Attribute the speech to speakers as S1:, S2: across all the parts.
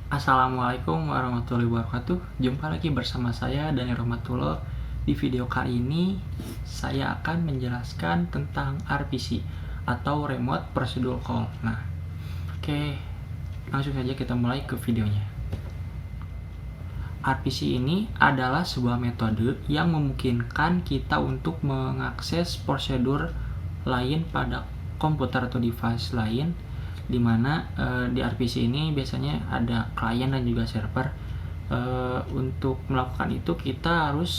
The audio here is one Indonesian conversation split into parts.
S1: Assalamualaikum warahmatullahi wabarakatuh. Jumpa lagi bersama saya Dani Rahmatullah. Di video kali ini saya akan menjelaskan tentang RPC atau Remote Procedure Call. Oke, langsung saja kita mulai ke videonya. RPC ini adalah sebuah metode yang memungkinkan kita untuk mengakses prosedur lain pada komputer atau device lain, di mana di RPC ini biasanya ada klien dan juga server. Untuk melakukan itu kita harus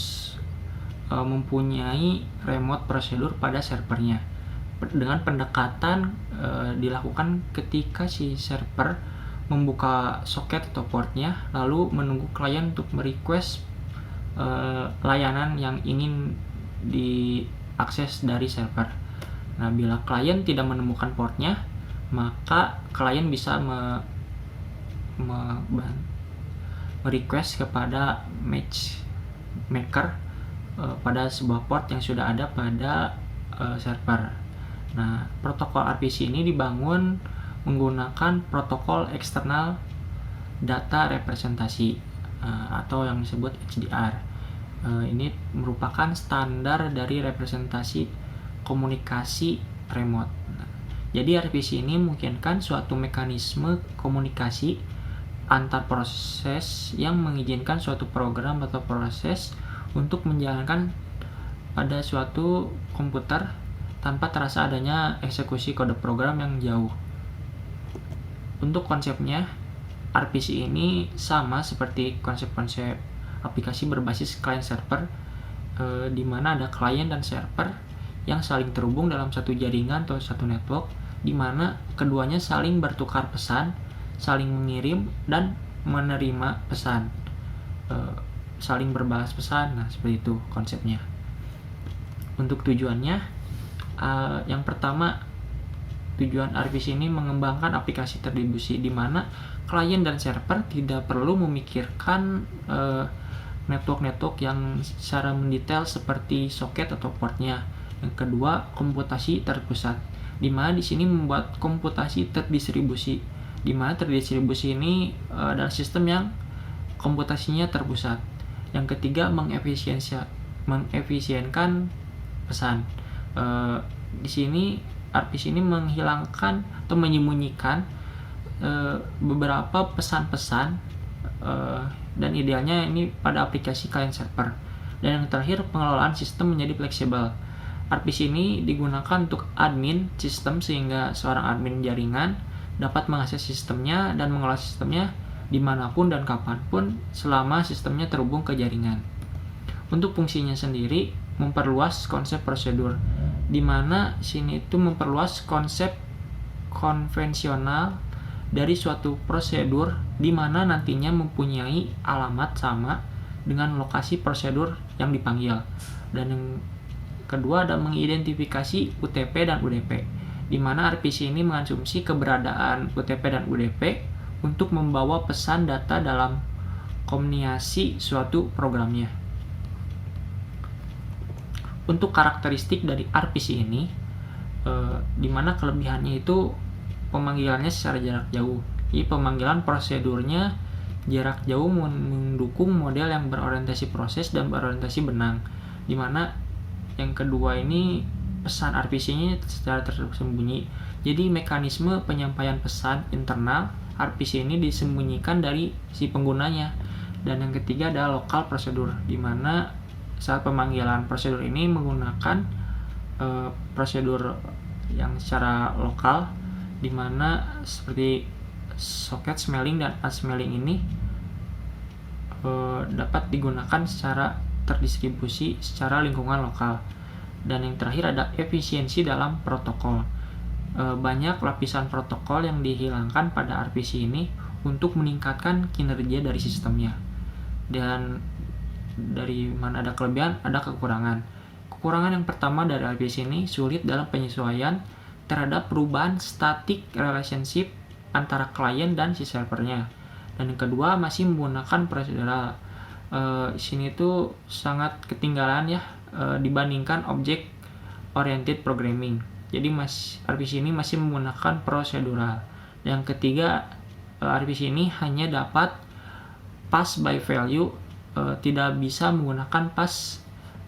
S1: mempunyai remote procedure pada servernya, dengan pendekatan dilakukan ketika si server membuka soket atau portnya, lalu menunggu klien untuk merequest layanan yang ingin diakses dari server. Nah, bila klien tidak menemukan portnya, maka klien bisa request kepada matchmaker pada sebuah port yang sudah ada pada server. Nah, protokol RPC ini dibangun menggunakan protokol eksternal data representasi atau yang disebut HDR. Ini merupakan standar dari representasi komunikasi remote. Jadi RPC ini memungkinkan suatu mekanisme komunikasi antar proses yang mengizinkan suatu program atau proses untuk menjalankan pada suatu komputer tanpa terasa adanya eksekusi kode program yang jauh. Untuk konsepnya, RPC ini sama seperti konsep-konsep aplikasi berbasis client server, di mana ada klien dan server yang saling terhubung dalam satu jaringan atau satu network, di mana keduanya saling bertukar pesan, saling mengirim dan menerima pesan, saling berbalas pesan. Nah, seperti itu konsepnya. Untuk tujuannya, yang pertama, tujuan RPC ini mengembangkan aplikasi terdistribusi, di mana klien dan server tidak perlu memikirkan network yang secara mendetail seperti soket atau portnya. Yang kedua, komputasi terpusat, di mana di sini membuat komputasi terdistribusi, di mana terdistribusi ini adalah sistem yang komputasinya terpusat. Yang ketiga, mengefisienkan pesan. Di sini RPC ini menghilangkan atau menyembunyikan beberapa pesan-pesan, dan idealnya ini pada aplikasi client server. Dan yang terakhir, pengelolaan sistem menjadi fleksibel. RPC ini digunakan untuk admin sistem, sehingga seorang admin jaringan dapat mengakses sistemnya dan mengelola sistemnya dimanapun dan kapanpun selama sistemnya terhubung ke jaringan. Untuk fungsinya sendiri, memperluas konsep prosedur, di mana sini itu memperluas konsep konvensional dari suatu prosedur, di mana nantinya mempunyai alamat sama dengan lokasi prosedur yang dipanggil. Dan yang kedua ada mengidentifikasi UTP dan UDP, di mana RPC ini mengasumsi keberadaan UTP dan UDP untuk membawa pesan data dalam komunikasi suatu programnya. Untuk karakteristik dari RPC ini, di mana kelebihannya itu pemanggilannya secara jarak jauh. Jadi pemanggilan prosedurnya jarak jauh mendukung model yang berorientasi proses dan berorientasi benang, di mana yang kedua ini pesan RPC-nya secara tersembunyi. Jadi mekanisme penyampaian pesan internal RPC ini disembunyikan dari si penggunanya. Dan yang ketiga adalah lokal prosedur, di mana saat pemanggilan prosedur ini menggunakan prosedur yang secara lokal, di mana seperti soket smelling dan unsmelling ini dapat digunakan secara terdistribusi secara lingkungan lokal. Dan yang terakhir ada efisiensi dalam protokol. Banyak lapisan protokol yang dihilangkan pada RPC ini untuk meningkatkan kinerja dari sistemnya. Dan dari mana ada kelebihan, ada kekurangan. Kekurangan yang pertama dari RPC ini sulit dalam penyesuaian terhadap perubahan static relationship antara klien dan si servernya. Dan yang kedua, masih menggunakan prosedural. Sini tuh sangat ketinggalan ya dibandingkan object oriented programming. Jadi RPC ini masih menggunakan prosedural. Yang ketiga, RPC ini hanya dapat pass by value, tidak bisa menggunakan pass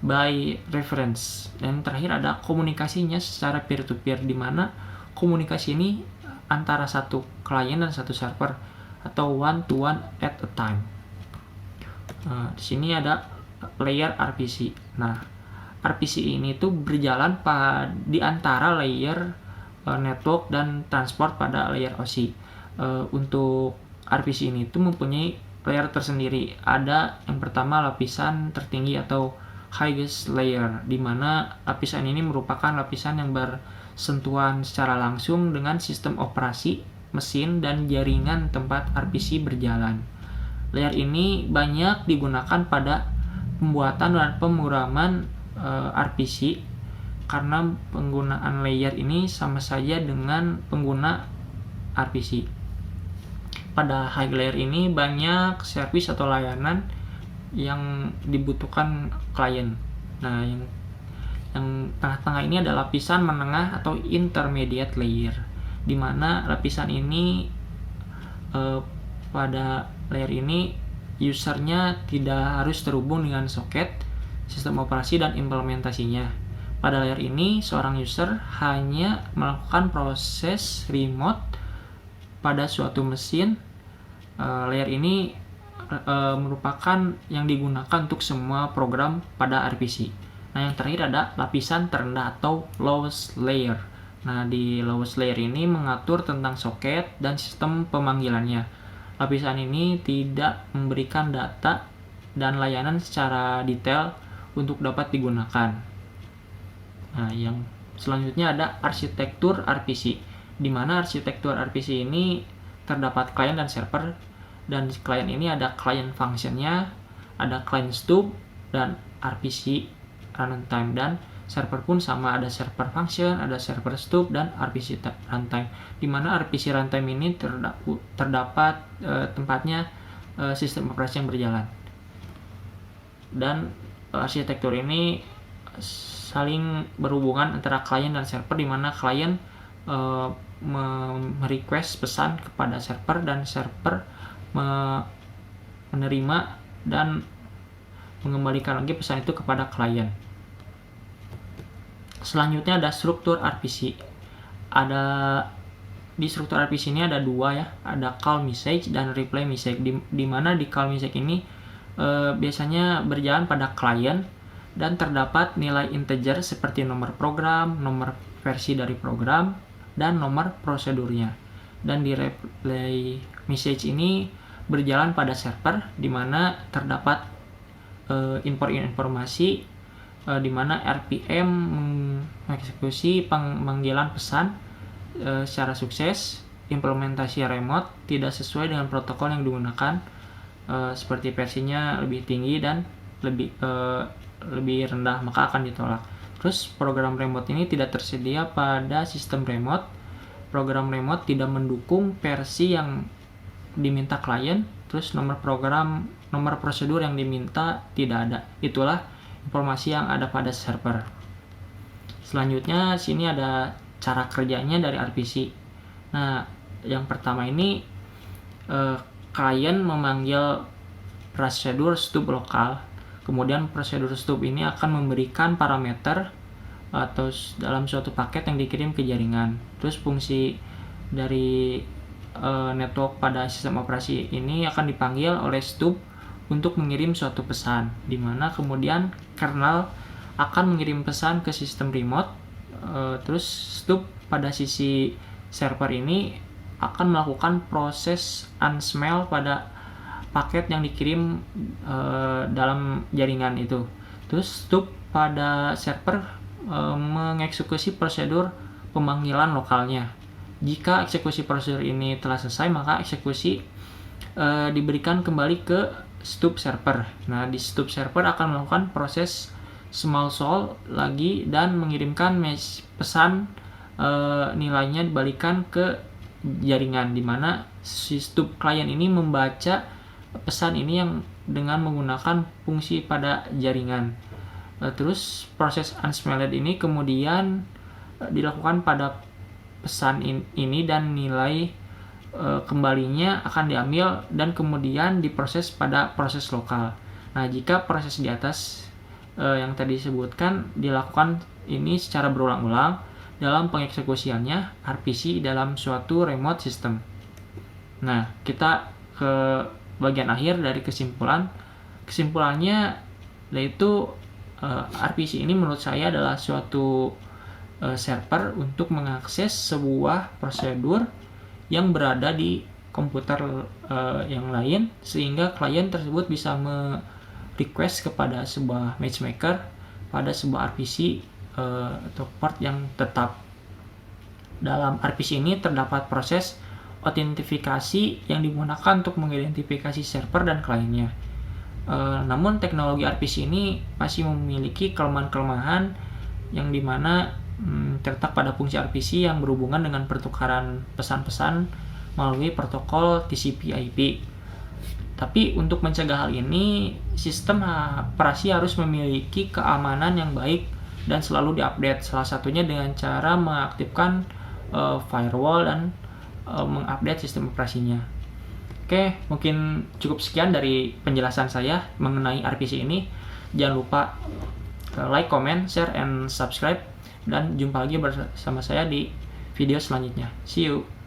S1: by reference. Dan terakhir ada komunikasinya secara peer-to-peer, di mana komunikasi ini antara satu klien dan satu server atau one to one at a time. Di sini ada layer RPC. Nah, RPC ini tuh berjalan di antara layer network dan transport pada layer OSI. Untuk RPC ini tuh mempunyai layer tersendiri. Ada yang pertama lapisan tertinggi atau highest layer, di mana lapisan ini merupakan lapisan yang bersentuhan secara langsung dengan sistem operasi, mesin, dan jaringan tempat RPC berjalan. Layer ini banyak digunakan pada pembuatan dan pemrograman RPC karena penggunaan layer ini sama saja dengan pengguna RPC. Pada high layer ini banyak service atau layanan yang dibutuhkan klien. Nah, yang tengah-tengah ini adalah lapisan menengah atau intermediate layer, di mana lapisan ini pada layer ini usernya tidak harus terhubung dengan soket, sistem operasi, dan implementasinya. Pada layer ini seorang user hanya melakukan proses remote pada suatu mesin. Layer ini merupakan yang digunakan untuk semua program pada RPC. Nah, yang terakhir ada lapisan terendah atau lowest layer. Nah, di lowest layer ini mengatur tentang soket dan sistem pemanggilannya. Lapisan ini tidak memberikan data dan layanan secara detail untuk dapat digunakan. Nah, yang selanjutnya ada arsitektur RPC, di mana arsitektur RPC ini terdapat klien dan server. Dan klien ini ada client functionnya, ada client stub, dan RPC runtime. Dan server pun sama, ada server function, ada server stub, dan RPC runtime. Di mana RPC runtime ini terdapat tempatnya sistem operasi yang berjalan. Dan arsitektur ini saling berhubungan antara klien dan server, di mana klien merequest pesan kepada server dan server menerima dan mengembalikan lagi pesan itu kepada klien. Selanjutnya ada struktur RPC. Di struktur RPC ini ada dua ya, ada call message dan reply message. Di mana di call message ini biasanya berjalan pada klien dan terdapat nilai integer seperti nomor program, nomor versi dari program, dan nomor prosedurnya. Dan di reply message ini berjalan pada server, di mana terdapat informasi di mana RPM mengeksekusi pemanggilan pesan secara sukses. Implementasi remote tidak sesuai dengan protokol yang digunakan, seperti versinya lebih tinggi dan lebih rendah, maka akan ditolak. Terus program remote ini tidak tersedia pada sistem remote. Program remote tidak mendukung versi yang diminta klien. Terus nomor prosedur yang diminta tidak ada. Itulah informasi yang ada pada server. Selanjutnya sini ada cara kerjanya dari RPC. Nah, yang pertama ini klien memanggil prosedur stub lokal. Kemudian prosedur stub ini akan memberikan parameter atau dalam suatu paket yang dikirim ke jaringan. Terus fungsi dari network pada sistem operasi ini akan dipanggil oleh stub untuk mengirim suatu pesan, di mana kemudian kernel akan mengirim pesan ke sistem remote. Terus stub pada sisi server ini akan melakukan proses unsmell pada paket yang dikirim dalam jaringan itu. Terus stub pada server mengeksekusi prosedur pemanggilan lokalnya. Jika eksekusi prosedur ini telah selesai, maka eksekusi diberikan kembali ke stub server. Nah, di stub server akan melakukan proses small solve lagi dan mengirimkan pesan nilainya dibalikan ke jaringan, di mana si stub klien ini membaca pesan ini yang dengan menggunakan fungsi pada jaringan. Terus proses unsmelled ini kemudian dilakukan pada pesan ini dan nilai kembalinya akan diambil dan kemudian diproses pada proses lokal. Nah, jika proses di atas yang tadi disebutkan dilakukan ini secara berulang-ulang dalam pengeksekusiannya RPC dalam suatu remote system. Nah, kita ke bagian akhir dari kesimpulan. Kesimpulannya yaitu RPC ini menurut saya adalah suatu server untuk mengakses sebuah prosedur yang berada di komputer yang lain, sehingga klien tersebut bisa request kepada sebuah matchmaker pada sebuah RPC atau port yang tetap. Dalam RPC ini terdapat proses autentifikasi yang digunakan untuk mengidentifikasi server dan kliennya. Namun teknologi RPC ini masih memiliki kelemahan-kelemahan yang dimana terletak pada fungsi RPC yang berhubungan dengan pertukaran pesan-pesan melalui protokol TCP/IP. Tapi untuk mencegah hal ini, sistem operasi harus memiliki keamanan yang baik dan selalu diupdate. Salah satunya dengan cara mengaktifkan firewall dan mengupdate sistem operasinya. Oke, mungkin cukup sekian dari penjelasan saya mengenai RPC ini. Jangan lupa like, comment, share, and subscribe. Dan jumpa lagi bersama saya di video selanjutnya. See you!